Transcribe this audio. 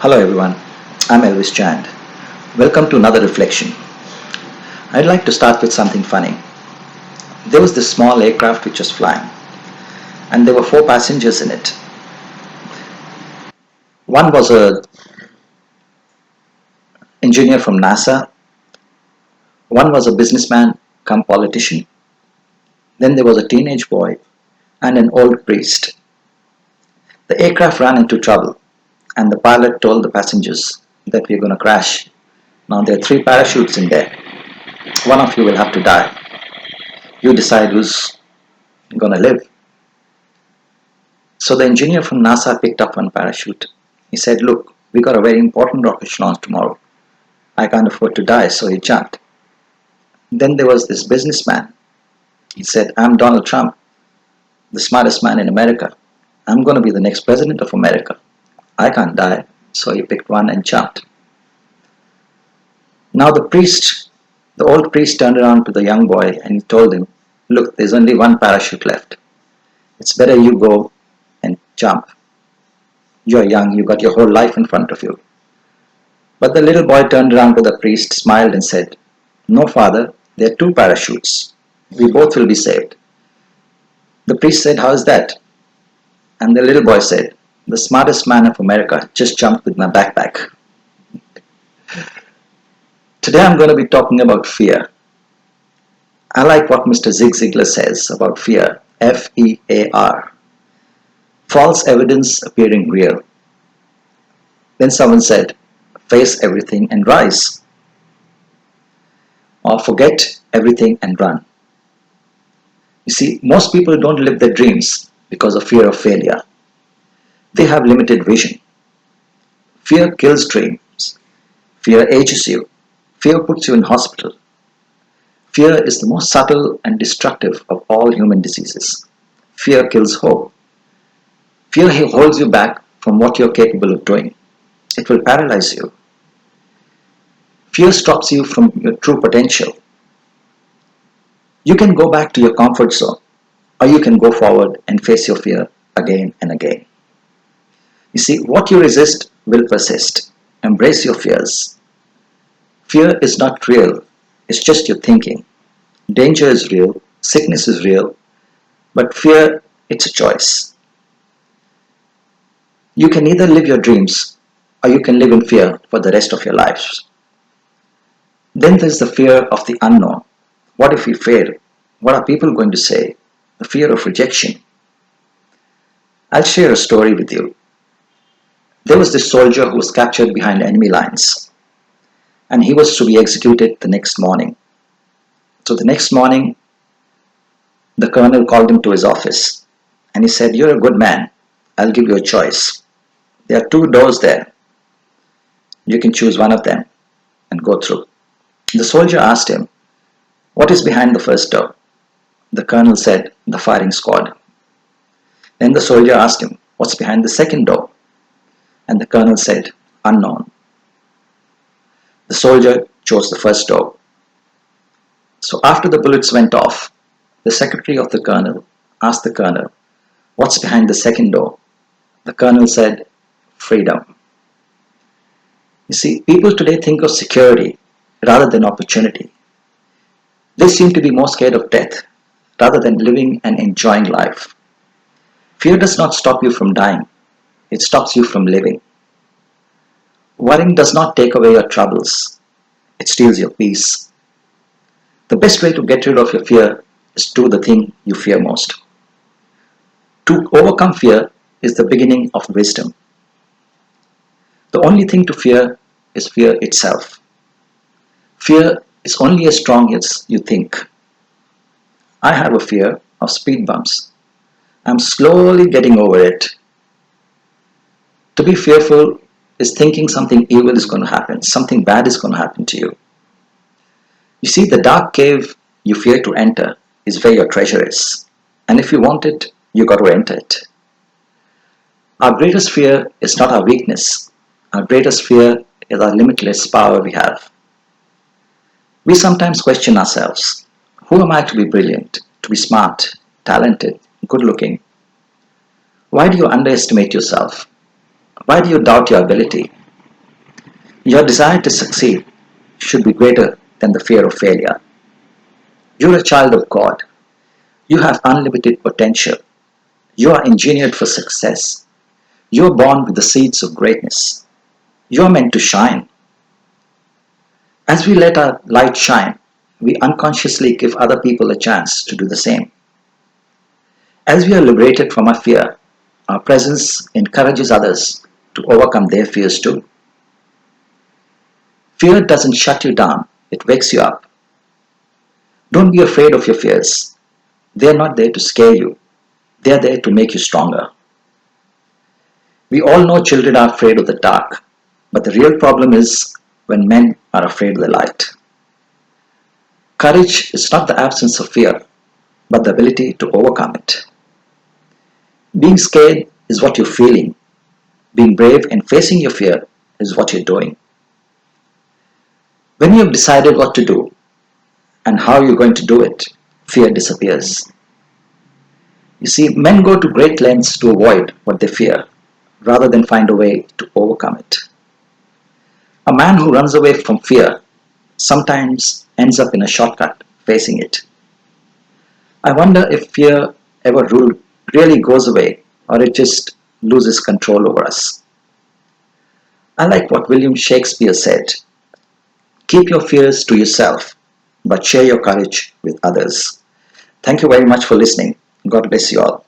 Hello everyone, I'm Elvis Chand. Welcome to another reflection. I'd like to start with something funny. There was this small aircraft which was flying, and there were four passengers in it. One was a engineer from NASA, one was a businessman come politician, then there was a teenage boy and an old priest. The aircraft ran into trouble, and the pilot told the passengers that we're going to crash. Now there are three parachutes in there. One of you will have to die. You decide who's going to live. So the engineer from NASA picked up one parachute. He said, "Look, we got a very important rocket launch tomorrow. I can't afford to die," so he jumped. Then there was this businessman. He said, "I'm Donald Trump, the smartest man in America. I'm going to be the next president of America. I can't die," so he picked one and jumped. Now the old priest turned around to the young boy and he told him, "Look, there's only one parachute left. It's better you go and jump. You're young, you got your whole life in front of you." But the little boy turned around to the priest, smiled and said, "No, father, there are two parachutes. We both will be saved." The priest said, "How is that?" And the little boy said, "The smartest man of America just jumped with my backpack." Today I'm going to be talking about fear. I like what Mr. Zigler says about fear, F-E-A-R. False evidence appearing real. Then someone said, face everything and rise. Or forget everything and run. You see, most people don't live their dreams because of fear of failure. They have limited vision. Fear kills dreams. Fear ages you. Fear puts you in hospital. Fear is the most subtle and destructive of all human diseases. Fear kills hope. Fear holds you back from what you're capable of doing. It will paralyze you. Fear stops you from your true potential. You can go back to your comfort zone, or you can go forward and face your fear again and again. You see, what you resist will persist. Embrace your fears. Fear is not real. It's just your thinking. Danger is real. Sickness is real. But fear, it's a choice. You can either live your dreams or you can live in fear for the rest of your lives. Then there's the fear of the unknown. What if we fail? What are people going to say? The fear of rejection. I'll share a story with you. There was this soldier who was captured behind enemy lines, and he was to be executed the next morning. So the next morning, the colonel called him to his office and he said, "You're a good man. I'll give you a choice. There are two doors there. You can choose one of them and go through." The soldier asked him, "What is behind the first door?" The colonel said, "The firing squad." Then the soldier asked him, "What's behind the second door?" And the colonel said, "Unknown." The soldier chose the first door. So after the bullets went off, the secretary of the colonel asked the colonel, "What's behind the second door?" The colonel said, "Freedom." You see, people today think of security rather than opportunity. They seem to be more scared of death rather than living and enjoying life. Fear does not stop you from dying. It stops you from living. Worrying does not take away your troubles. It steals your peace. The best way to get rid of your fear is to do the thing you fear most. To overcome fear is the beginning of wisdom. The only thing to fear is fear itself. Fear is only as strong as you think. I have a fear of speed bumps. I'm slowly getting over it. To be fearful is thinking something evil is going to happen, something bad is going to happen to you. You see, the dark cave you fear to enter is where your treasure is. And if you want it, you got to enter it. Our greatest fear is not our weakness. Our greatest fear is our limitless power we have. We sometimes question ourselves. Who am I to be brilliant, to be smart, talented, good looking? Why do you underestimate yourself? Why do you doubt your ability? Your desire to succeed should be greater than the fear of failure. You're a child of God. You have unlimited potential. You are engineered for success. You are born with the seeds of greatness. You are meant to shine. As we let our light shine, we unconsciously give other people a chance to do the same. As we are liberated from our fear, our presence encourages others to overcome their fears too. Fear doesn't shut you down, it wakes you up. Don't be afraid of your fears. They are not there to scare you, they are there to make you stronger. We all know children are afraid of the dark, but the real problem is when men are afraid of the light. Courage is not the absence of fear, but the ability to overcome it. Being scared is what you're feeling. Being brave and facing your fear is what you're doing. When you have decided what to do and how you're going to do it, fear disappears. You see, men go to great lengths to avoid what they fear rather than find a way to overcome it. A man who runs away from fear sometimes ends up in a shortcut facing it. I wonder if fear ever really goes away or it just loses control over us. I like what William Shakespeare said: keep your fears to yourself, but share your courage with others. Thank you very much for listening. God bless you all.